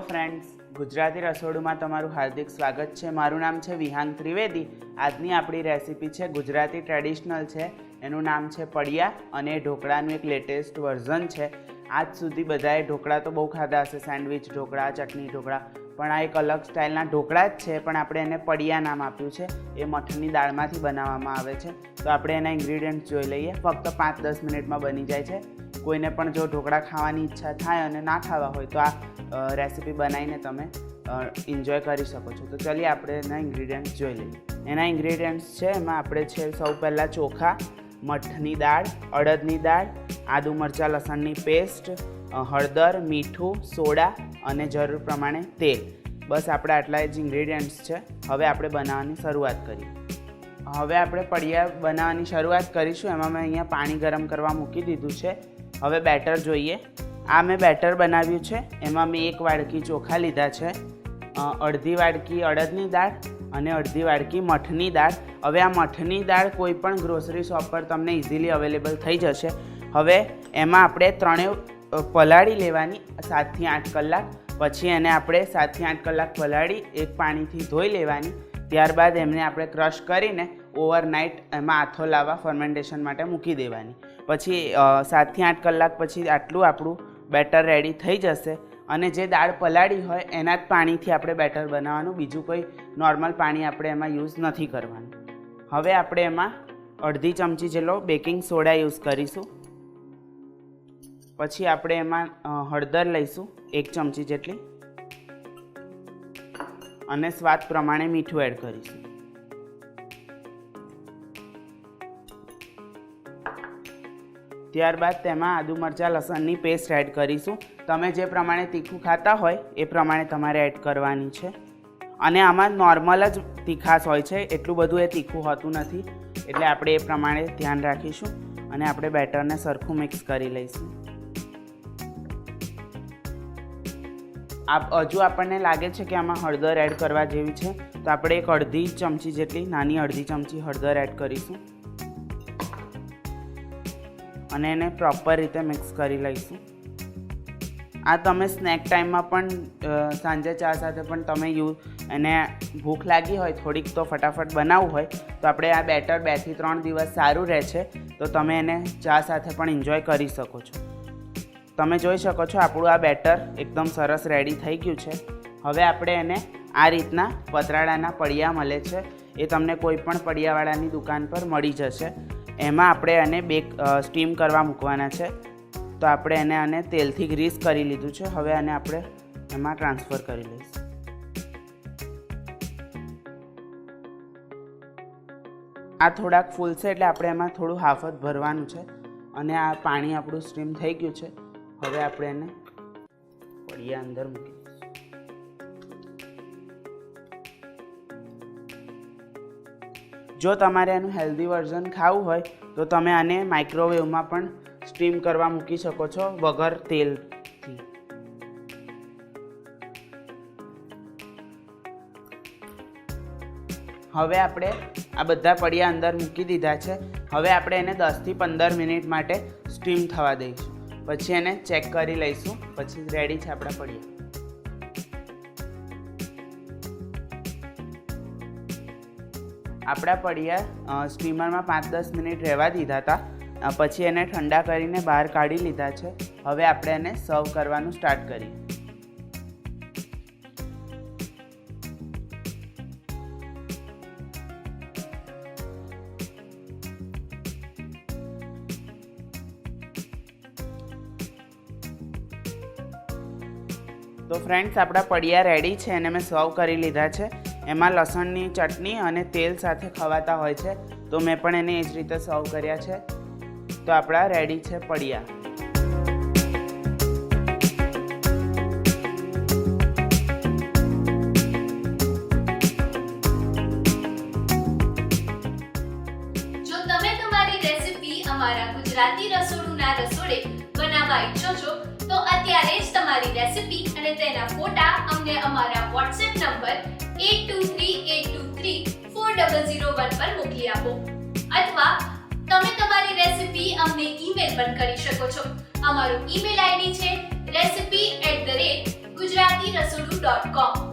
Friends, Gujarati રસોડુમાં તમારું હાર્દિક સ્વાગત છે। મારું નામ છે વિહાંગ ત્રિવેદી। આજની આપણી રેસીપી છે ગુજરાતી ટ્રેડિશનલ છે, એનું નામ છે પડિયા અને ઢોકળાનું એક લેટેસ્ટ વર્ઝન છે। આજ સુધી બધાએ ઢોકળા તો બહુ ખાધા હશે, સેન્ડવિચ ઢોકળા, ચટણી ઢોકળા, પણ આ એક અલગ સ્ટાઇલના ઢોકળા જ છે, પણ આપણે એને પડિયા નામ આપ્યું છે। એ મઠની દાળમાંથી બનાવવામાં આવે છે। તો આપણે એના ઇન્ગ્રીડિયન્ટ્સ જોઈ લઈએ। ફક્ત 5-10 મિનિટમાં બની જાય છે। કોઈને પણ જો ઢોકળા ખાવાની ઈચ્છા થાય અને ના ખાવા હોય તો આ રેસીપી બનાવીને તમે એન્જોય કરી શકો છો। તો ચલીએ આપણે એના ઇન્ગ્રીડિયન્ટ્સ જોઈ લઈએ। એના ઇન્ગ્રીડિયન્ટ્સ છે, એમાં આપણે છે સૌ પહેલાં ચોખા, મઠની દાળ, અડદની દાળ, આદુ મરચાં લસણની પેસ્ટ, હળદર, મીઠું, સોડા અને જરૂર પ્રમાણે તેલ। બસ આપણે આટલા જ ઇન્ગ્રીડિયન્ટ્સ છે। હવે આપણે બનાવવાની શરૂઆત કરીએ। હવે આપણે પડિયા બનાવવાની શરૂઆત કરીશું। એમાં મેં અહીંયા પાણી ગરમ કરવા મૂકી દીધું છે। હવે બેટર જોઈએ। આ મેં બેટર બનાવ્યું છે। એમાં મેં 1 વાડકી ચોખા લીધા છે, અડધી વાડકી અડદની દાળ અને અડધી વાડકી મઠની દાળ। હવે આ મઠની દાળ કોઈ પણ ગ્રોસરી શોપ પર તમને ઇઝીલી અવેલેબલ થઈ જશે। હવે એમાં આપણે ત્રણેય પલાળી લેવાની 7 થી 8 કલાક। પછી એને આપણે 7 થી 8 કલાક પલાળી એક પાણીથી ધોઈ લેવાની। ત્યારબાદ એમને આપણે ક્રશ કરીને ઓવરનાઇટ એમાં આથો લાવવા ફર્મેન્ટેશન માટે મૂકી દેવાની। પછી 7 થી 8 કલાક પછી આટલું આપણું બેટર રેડી થઈ જશે। અને જે દાળ પલાળી હોય એના જ પાણીથી આપણે બેટર બનાવવાનું, બીજું કોઈ નોર્મલ પાણી આપણે એમાં યુઝ નથી કરવાનું। હવે આપણે એમાં અડધી ચમચી જેટલો બેકિંગ સોડા યુઝ કરીશું। પછી આપણે એમાં હળદર લઈશું 1 ચમચી જેટલી અને સ્વાદ પ્રમાણે મીઠું એડ કરીશું। ત્યારબાદ તેમાં આદુ મરચાં લસણની પેસ્ટ એડ કરીશું। તમે જે પ્રમાણે તીખું ખાતા હોય એ પ્રમાણે તમારે એડ કરવાની છે। અને આમાં નોર્મલ જ તીખાશ હોય છે, એટલું બધું એ તીખું હોતું નથી, એટલે આપણે એ પ્રમાણે ધ્યાન રાખીશું અને આપણે બેટરને સરખું મિક્સ કરી લઈશું। હજુ આપણને લાગે છે કે આમાં હળદર એડ કરવા જેવી છે, તો આપણે એક અડધી ચમચી જેટલી નાની અડધી ચમચી હળદર એડ કરીશું અને એને પ્રોપર રીતે મિક્સ કરી લઈશું। આ તમે સ્નેક ટાઈમમાં પણ સાંજે ચા સાથે પણ તમે એને ભૂખ લાગી હોય થોડીક તો ફટાફટ બનાવવું હોય તો આપણે આ બેટર 2 થી 3 દિવસ સારું રહે છે, તો તમે એને ચા સાથે પણ એન્જોય કરી શકો છો। તમે જોઈ શકો છો આપણું આ બેટર એકદમ સરસ રેડી થઈ ગયું છે। હવે આપણે એને આ રીતના પતરાળાના પડિયા મળે છે, એ તમને કોઈ પણ પડિયાવાળાની દુકાન પર મળી જશે। એમાં આપણે એને સ્ટીમ કરવા મૂકવાના છે। તો આપણે એને તેલથી ગ્રીસ કરી લીધું છે। હવે આને આપણે એમાં ટ્રાન્સફર કરી લઈશું। આ થોડાક ફૂલશે એટલે આપણે એમાં થોડું હાફ જ ભરવાનું છે અને આ પાણી આપણું સ્ટીમ થઈ ગયું છે। હવે આપણે એને પડિયા અંદર મૂકી દઈશું। જો તમારે એનું હેલ્ધી વર્ઝન ખાવું હોય તો તમે આને માઇક્રોવેવમાં પણ સ્ટીમ કરવા મૂકી શકો છો વગર તેલથી। હવે આપણે આ બધા પડિયા અંદર મૂકી દીધા છે। હવે આપણે એને 10 થી 15 મિનિટ માટે સ્ટીમ થવા દઈશું। પછી એને ચેક કરી લઈશું। પછી રેડી છે આપણા પડિયા। આપણા પડિયા સ્ટીમરમાં 5-10 મિનિટ રહેવા દીધા હતા, પછી એને ઠંડા કરીને બહાર કાઢી લીધા છે। હવે આપણે એને સર્વ કરવાનું સ્ટાર્ટ કરીએ। તો ફ્રેન્ડ્સ, આપણા પડિયા રેડી છે અને મેં સર્વ કરી લીધા છે। એમાં લસણની ચટણી અને તેલ સાથે ખવાતા હોય છે, તો મેં પણ એને એ જ રીતે સર્વ કર્યા છે। તો આપણા રેડી છે પડિયા। જો તમે તમારી રેસીપી અમારા ગુજરાતી રસોડુના રસોડે બનાવવા ઈચ્છો છો તો અત્યારે જ તમારી રેસીપી અને તેના ફોટા અમને અમારા WhatsApp નંબર 8238234001 પર મોકલી આપો, અથવા તમે તમારી રેસીપી અમને ઈમેલ પણ કરી શકો છો। અમારું ઈમેલ આઈડી છે recipe@gujarati ગુજરાતીરસોડું.com.